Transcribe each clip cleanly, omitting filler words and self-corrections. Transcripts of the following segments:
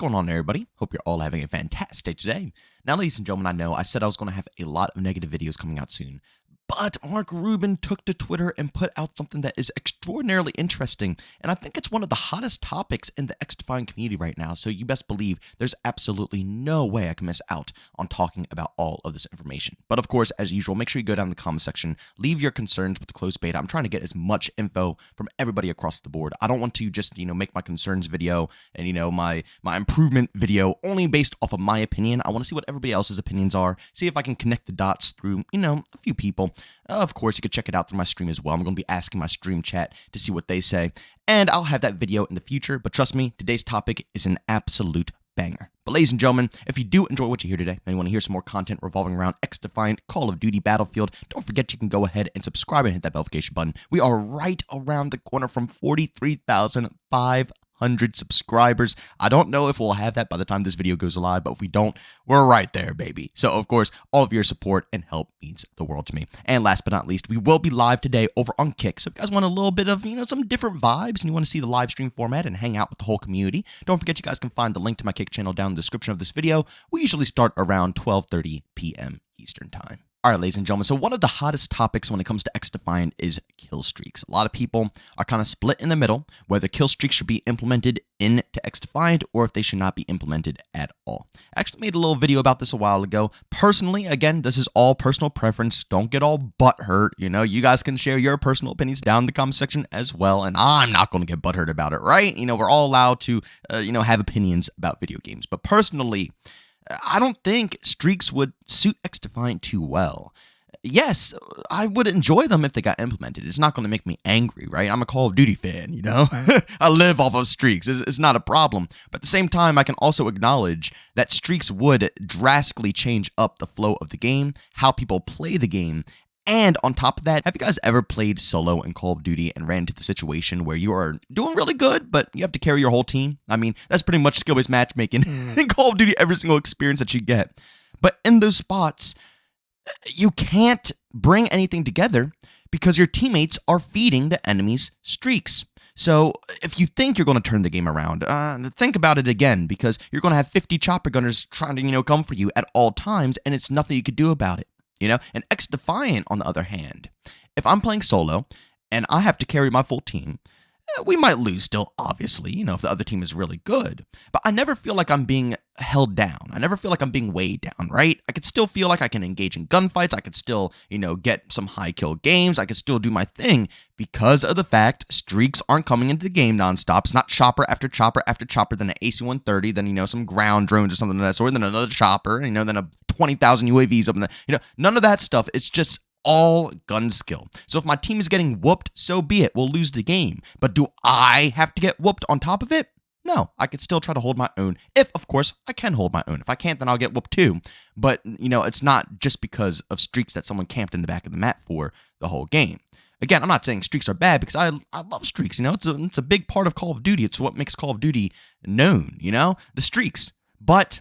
going on, everybody? Hope you're all having a fantastic day. Now, ladies and gentlemen, I know I said I was going to have a lot of negative videos coming out soon, but Mark Rubin took to Twitter and put out something that is extraordinarily interesting, and I think it's one of the hottest topics in the Xdefiant community right now, so you best believe there's absolutely no way I can miss out on talking about all of this information. But of course, as usual, make sure you go down in the comment section, leave your concerns with the closed beta. I'm trying to get as much info from everybody across the board. I don't want to just, make my concerns video and, my improvement video only based off of my opinion. I want to see what everybody else's opinions are, see if I can connect the dots through, a few people. Of course, you could check it out through my stream as well. I'm going to be asking my stream chat to see what they say, and I'll have that video in the future. But trust me, today's topic is an absolute banger. But ladies and gentlemen, if you do enjoy what you hear today and you want to hear some more content revolving around Xdefiant, Call of Duty, Battlefield, don't forget you can go ahead and subscribe and hit that notification button. We are right around the corner from 43,500 subscribers. I don't know if we'll have that by the time this video goes live, but if we don't, we're right there, baby. So, of course, all of your support and help means the world to me. And last but not least, we will be live today over on Kick. So if you guys want a little bit of, some different vibes and you want to see the live stream format and hang out with the whole community, don't forget you guys can find the link to my Kick channel down in the description of this video. We usually start around 12:30 p.m. Eastern Time. All right, ladies and gentlemen, so one of the hottest topics when it comes to Xdefiant is kill streaks. A lot of people are kind of split in the middle, whether kill streaks should be implemented into Xdefiant or if they should not be implemented at all. I actually made a little video about this a while ago. Personally, again, this is all personal preference. Don't get all butthurt. You guys can share your personal opinions down in the comment section as well, and I'm not going to get butthurt about it, right? We're all allowed to, have opinions about video games. But personally, I don't think streaks would suit Xdefiant too well. Yes, I would enjoy them if they got implemented. It's not going to make me angry, right? I'm a Call of Duty fan, I live off of streaks. It's not a problem. But at the same time, I can also acknowledge that streaks would drastically change up the flow of the game, how people play the game. And on top of that, have you guys ever played solo in Call of Duty and ran into the situation where you are doing really good, but you have to carry your whole team? I mean, that's pretty much skill-based matchmaking in Call of Duty, every single experience that you get. But in those spots, you can't bring anything together because your teammates are feeding the enemy's streaks. So if you think you're going to turn the game around, think about it again, because you're going to have 50 chopper gunners trying to, come for you at all times, and it's nothing you could do about it. And Xdefiant, on the other hand, if I'm playing solo and I have to carry my full team, we might lose still, obviously, if the other team is really good. But I never feel like I'm being held down. I never feel like I'm being weighed down, right? I could still feel like I can engage in gunfights. I could still, get some high kill games. I could still do my thing because of the fact streaks aren't coming into the game nonstop. It's not chopper after chopper after chopper, then an AC-130, then, some ground drones or something of that sort, then another chopper, then a 20,000 UAVs up in the, none of that stuff. It's just all gun skill. So if my team is getting whooped, so be it. We'll lose the game. But do I have to get whooped on top of it? No, I could still try to hold my own. If, of course, I can hold my own. If I can't, then I'll get whooped too. But, it's not just because of streaks that someone camped in the back of the map for the whole game. Again, I'm not saying streaks are bad because I love streaks, It's a big part of Call of Duty. It's what makes Call of Duty known, the streaks. But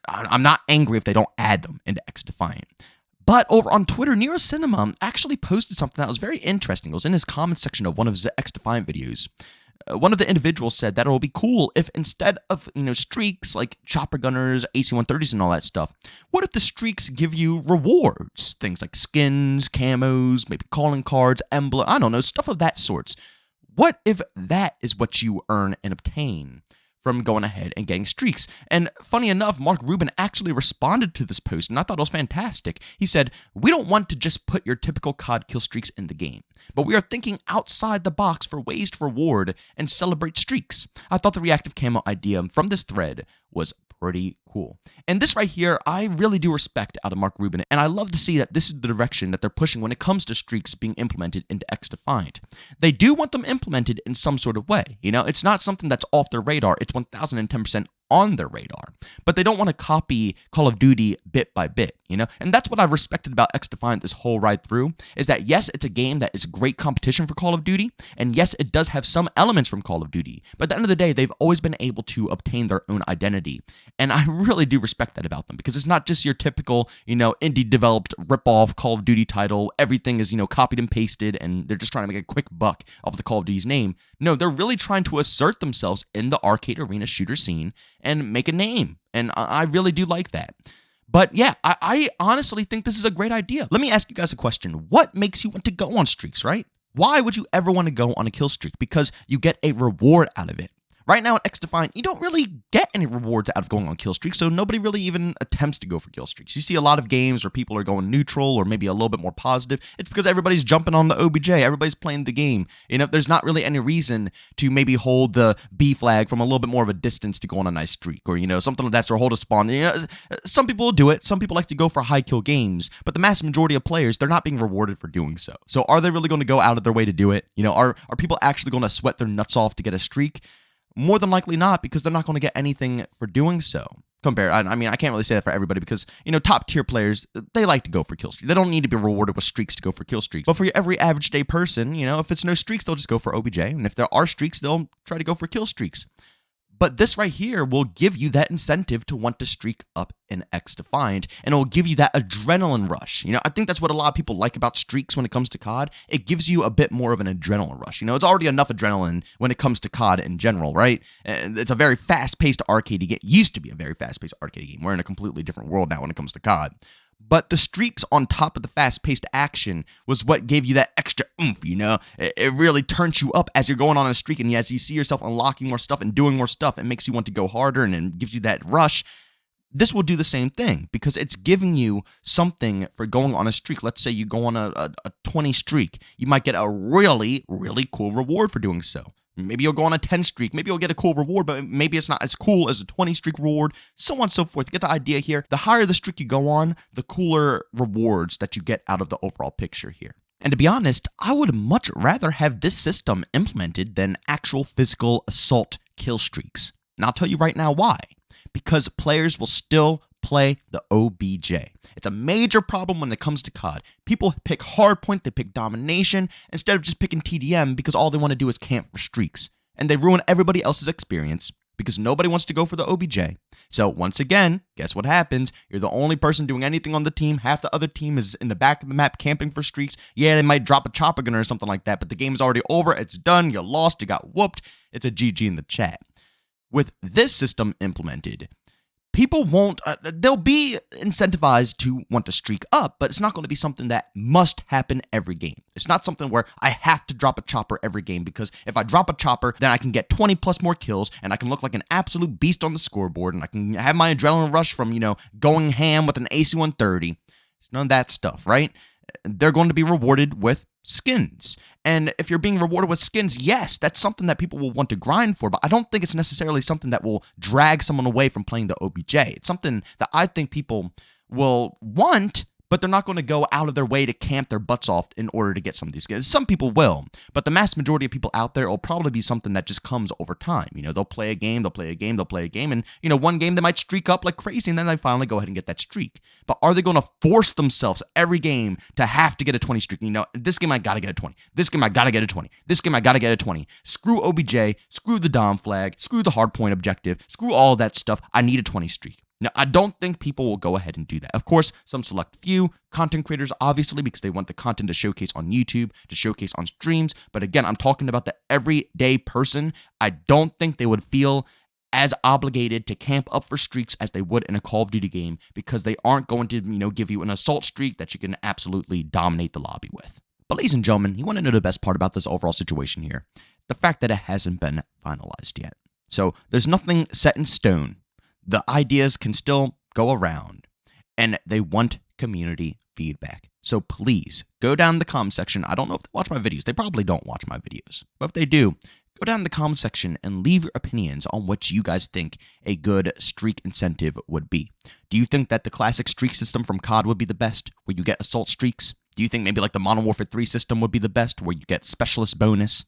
I'm not angry if they don't add them into Xdefiant. But over on Twitter, Nero Cinema actually posted something that was very interesting. It was in his comment section of one of his Xdefiant videos. One of the individuals said that it will be cool if instead of, streaks like chopper gunners, AC-130s and all that stuff, what if the streaks give you rewards? Things like skins, camos, maybe calling cards, emblem, I don't know, stuff of that sorts. What if that is what you earn and obtain from going ahead and getting streaks? And funny enough, Mark Rubin actually responded to this post, and I thought it was fantastic. He said, "We don't want to just put your typical COD kill streaks in the game, but we are thinking outside the box for ways to reward and celebrate streaks." I thought the reactive camo idea from this thread was pretty cool. And this right here, I really do respect out of Mark Rubin, and I love to see that this is the direction that they're pushing when it comes to streaks being implemented into Xdefiant. They do want them implemented in some sort of way. It's not something that's off their radar. It's 1010% on their radar, but they don't want to copy Call of Duty bit by bit, And that's what I've respected about Xdefiant this whole ride through, is that yes, it's a game that is great competition for Call of Duty, and yes, it does have some elements from Call of Duty, but at the end of the day, they've always been able to obtain their own identity, and I really do respect that about them, because it's not just your typical, indie-developed rip-off Call of Duty title, everything is, copied and pasted, and they're just trying to make a quick buck off the Call of Duty's name. No, they're really trying to assert themselves in the arcade arena shooter scene and make a name. And I really do like that. But yeah, I honestly think this is a great idea. Let me ask you guys a question. What makes you want to go on streaks, right? Why would you ever want to go on a kill streak? Because you get a reward out of it. Right now at Xdefiant, you don't really get any rewards out of going on kill streaks, so nobody really even attempts to go for kill streaks. You see a lot of games where people are going neutral or maybe a little bit more positive. It's because everybody's jumping on the OBJ, everybody's playing the game. There's not really any reason to maybe hold the B flag from a little bit more of a distance to go on a nice streak, or something like that, or hold a spawn. Some people will do it. Some people like to go for high kill games, but the mass majority of players, they're not being rewarded for doing so. So are they really going to go out of their way to do it? Are people actually going to sweat their nuts off to get a streak? More than likely not, because they're not going to get anything for doing so. I can't really say that for everybody, because, top tier players, they like to go for kill streaks. They don't need to be rewarded with streaks to go for kill streaks. But for every average day person, if it's no streaks, they'll just go for OBJ. And if there are streaks, they'll try to go for kill streaks. But this right here will give you that incentive to want to streak up in Xdefiant, and it will give you that adrenaline rush. I think that's what a lot of people like about streaks when it comes to COD. It gives you a bit more of an adrenaline rush. It's already enough adrenaline when it comes to COD in general, right? And it's a very fast-paced arcade game. It used to be a very fast-paced arcade game. We're in a completely different world now when it comes to COD. But the streaks on top of the fast-paced action was what gave you that extra oomph, It really turns you up as you're going on a streak, and as you see yourself unlocking more stuff and doing more stuff, it makes you want to go harder, and it gives you that rush. This will do the same thing, because it's giving you something for going on a streak. Let's say you go on a 20 streak. You might get a really, really cool reward for doing so. Maybe you'll go on a 10 streak. Maybe you'll get a cool reward, but maybe it's not as cool as a 20 streak reward, so on and so forth. You get the idea here. The higher the streak you go on, the cooler rewards that you get out of the overall picture here. And to be honest, I would much rather have this system implemented than actual physical assault kill streaks. And I'll tell you right now why. Because players will still play the OBJ. It's a major problem when it comes to COD. People pick hardpoint, they pick domination, instead of just picking TDM, because all they want to do is camp for streaks. And they ruin everybody else's experience, because nobody wants to go for the OBJ. So once again, guess what happens? You're the only person doing anything on the team. Half the other team is in the back of the map camping for streaks. Yeah, they might drop a chopper gunner or something like that, but the game's already over. It's done. You lost. You got whooped. It's a GG in the chat. With this system implemented, people won't, they'll be incentivized to want to streak up, but it's not going to be something that must happen every game. It's not something where I have to drop a chopper every game, because if I drop a chopper, then I can get 20 plus more kills, and I can look like an absolute beast on the scoreboard, and I can have my adrenaline rush from, going ham with an AC-130. It's none of that stuff, right? They're going to be rewarded with skins. And if you're being rewarded with skins, yes, that's something that people will want to grind for, but I don't think it's necessarily something that will drag someone away from playing the OBJ. It's something that I think people will want, but they're not going to go out of their way to camp their butts off in order to get some of these skins. Some people will, but the mass majority of people out there will probably be something that just comes over time. They'll play a game, and, one game they might streak up like crazy, and then they finally go ahead and get that streak. But are they going to force themselves every game to have to get a 20 streak? This game I got to get a 20. This game I got to get a 20. This game I got to get a 20. Screw OBJ, screw the Dom flag, screw the hardpoint objective, screw all that stuff. I need a 20 streak. Now, I don't think people will go ahead and do that. Of course, some select few content creators, obviously, because they want the content to showcase on YouTube, to showcase on streams. But again, I'm talking about the everyday person. I don't think they would feel as obligated to camp up for streaks as they would in a Call of Duty game, because they aren't going to, give you an assault streak that you can absolutely dominate the lobby with. But ladies and gentlemen, you want to know the best part about this overall situation here? The fact that it hasn't been finalized yet. So there's nothing set in stone. The ideas can still go around, and they want community feedback. So please, go down in the comment section. I don't know if they watch my videos. They probably don't watch my videos. But if they do, go down in the comment section and leave your opinions on what you guys think a good streak incentive would be. Do you think that the classic streak system from COD would be the best, where you get assault streaks? Do you think maybe like the Modern Warfare 3 system would be the best, where you get specialist bonus,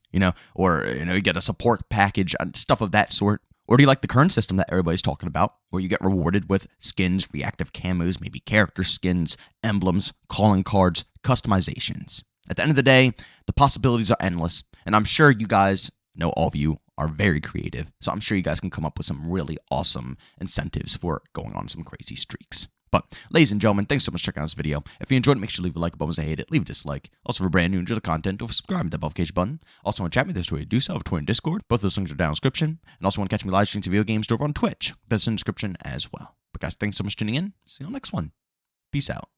or you get a support package, stuff of that sort? Or do you like the current system that everybody's talking about, where you get rewarded with skins, reactive camos, maybe character skins, emblems, calling cards, customizations? At the end of the day, the possibilities are endless, and I'm sure you guys, I know all of you are very creative, so I'm sure you guys can come up with some really awesome incentives for going on some crazy streaks. But, ladies and gentlemen, thanks so much for checking out this video. If you enjoyed it, make sure to leave a like, a bonus, I hate it, leave a dislike. Also, if you're brand new and enjoy the content, don't subscribe and the notification button. Also, want to chat with me, there's a way to do so, Twitter and Discord. Both those links are down in the description. And also, want to catch me live streams of video games over on Twitch. That's in the description as well. But guys, thanks so much for tuning in. See you on the next one. Peace out.